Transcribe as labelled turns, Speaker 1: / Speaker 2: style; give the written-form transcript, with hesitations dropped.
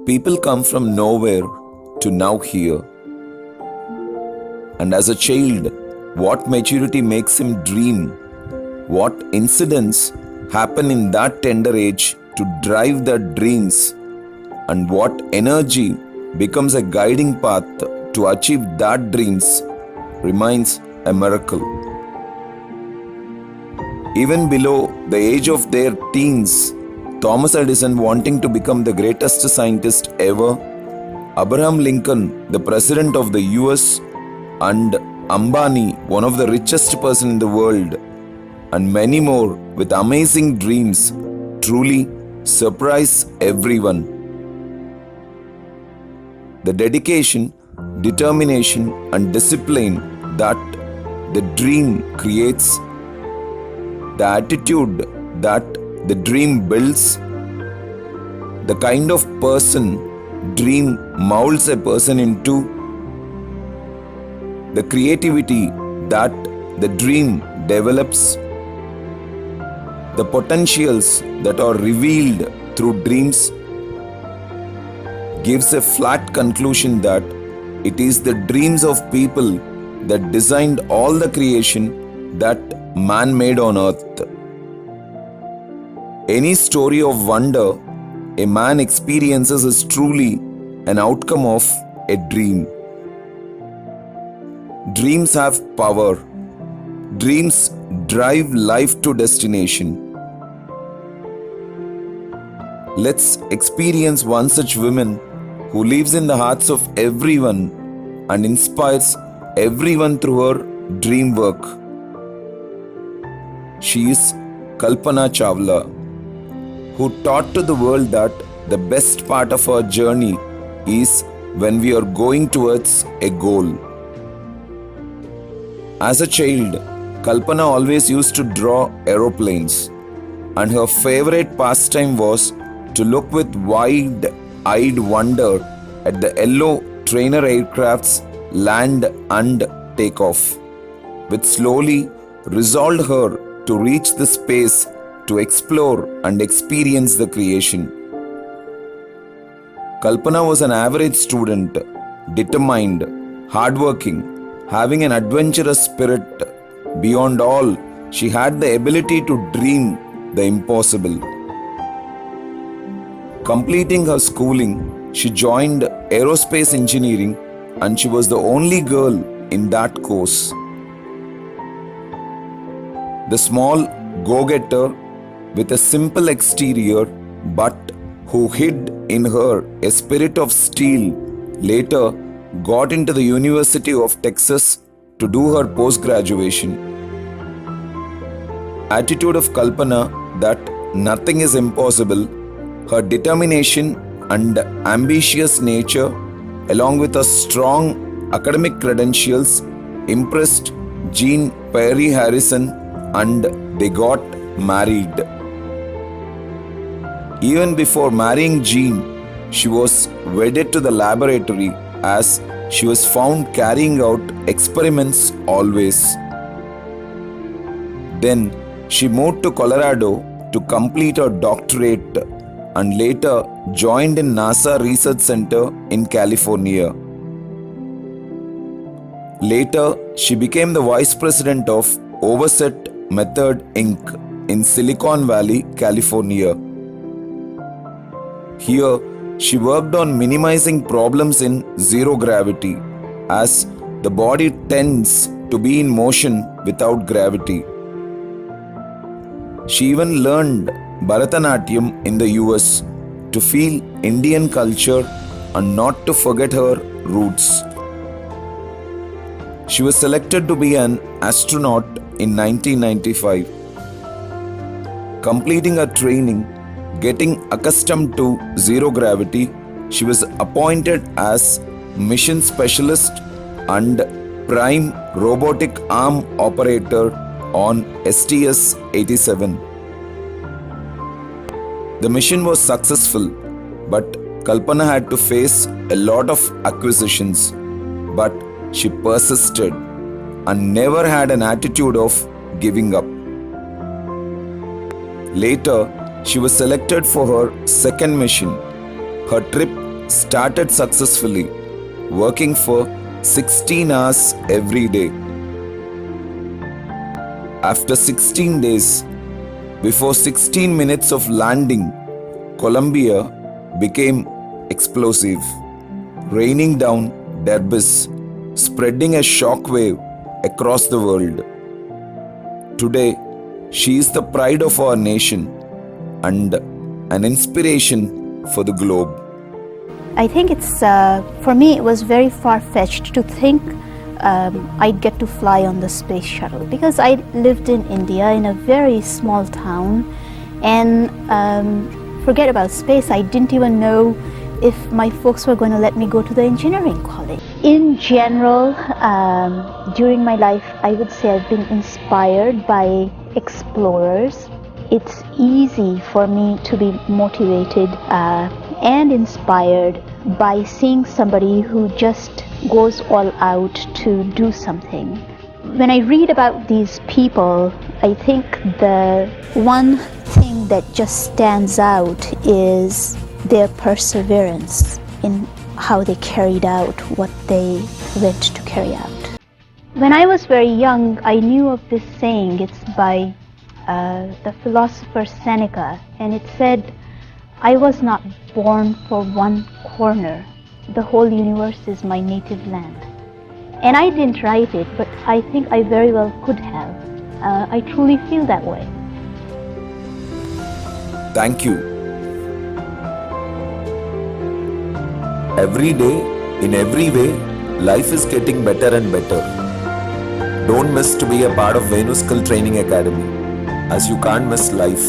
Speaker 1: People come from nowhere to now here. And as a child, what maturity makes him dream? What incidents happen in that tender age to drive their dreams? And what energy becomes a guiding path to achieve that dreams remains a miracle. Even below the age of their teens, Thomas Edison wanting to become the greatest scientist ever, Abraham Lincoln, the president of the US, and Ambani, one of the richest person in the world, and many more with amazing dreams, truly surprise everyone. The dedication, determination, and discipline that the dream creates, the attitude that the dream builds, the kind of person dream molds a person into, the creativity that the dream develops, the potentials that are revealed through dreams, gives a flat conclusion that it is the dreams of people that designed all the creation that man made on earth. Any story of wonder a man experiences is truly an outcome of a dream. Dreams have power. Dreams drive life to destination. Let's experience one such woman who lives in the hearts of everyone and inspires everyone through her dream work. She is Kalpana Chawla, who taught to the world that the best part of our journey is when we are going towards a goal. As a child, Kalpana always used to draw aeroplanes, and her favorite pastime was to look with wide-eyed wonder at the yellow trainer aircrafts land and take off, which slowly resolved her to reach the space to explore and experience the creation. Kalpana was an average student, determined, hardworking, having an adventurous spirit. Beyond all, she had the ability to dream the impossible. Completing her schooling, she joined aerospace engineering, and she was the only girl in that course. The small go-getter with a simple exterior but who hid in her a spirit of steel later got into the University of Texas to do her post-graduation. Attitude of Kalpana that nothing is impossible, her determination and ambitious nature along with her strong academic credentials impressed Jean Perry Harrison and they got married. Even before marrying Jean, she was wedded to the laboratory as she was found carrying out experiments always. Then she moved to Colorado to complete her doctorate and later joined in NASA Research Center in California. Later, she became the vice president of Overset Method Inc. in Silicon Valley, California. Here, she worked on minimizing problems in zero gravity, as the body tends to be in motion without gravity. She even learned Bharatanatyam in the US to feel Indian culture and not to forget her roots. She was selected to be an astronaut in 1995. Completing her training, getting accustomed to zero gravity, she was appointed as mission specialist and prime robotic arm operator on STS-87. The mission was successful, but Kalpana had to face a lot of acquisitions, but she persisted and never had an attitude of giving up. Later, she was selected for her second mission. Her trip started successfully, working for 16 hours every day. After 16 days, before 16 minutes of landing, Columbia became explosive, raining down debris, spreading a shockwave across the world. Today, she is the pride of our nation and an inspiration for the globe.
Speaker 2: I think for me, it was very far-fetched to think I'd get to fly on the space shuttle, because I lived in India in a very small town, and forget about space, I didn't even know if my folks were going to let me go to the engineering college. In general, during my life, I would say I've been inspired by explorers. It's easy for me to be motivated and inspired by seeing somebody who just goes all out to do something. When I read about these people, I think the one thing that just stands out is their perseverance in how they carried out what they went to carry out. When I was very young, I knew of this saying. It's by the philosopher Seneca, and it said, "I was not born for one corner. The whole universe is my native land." And I didn't write it, but I think I very well could have. I truly feel that way.
Speaker 1: Thank you. Every day, in every way, life is getting better and better. Don't miss to be a part of Venus Skill Training Academy, as you can't miss life.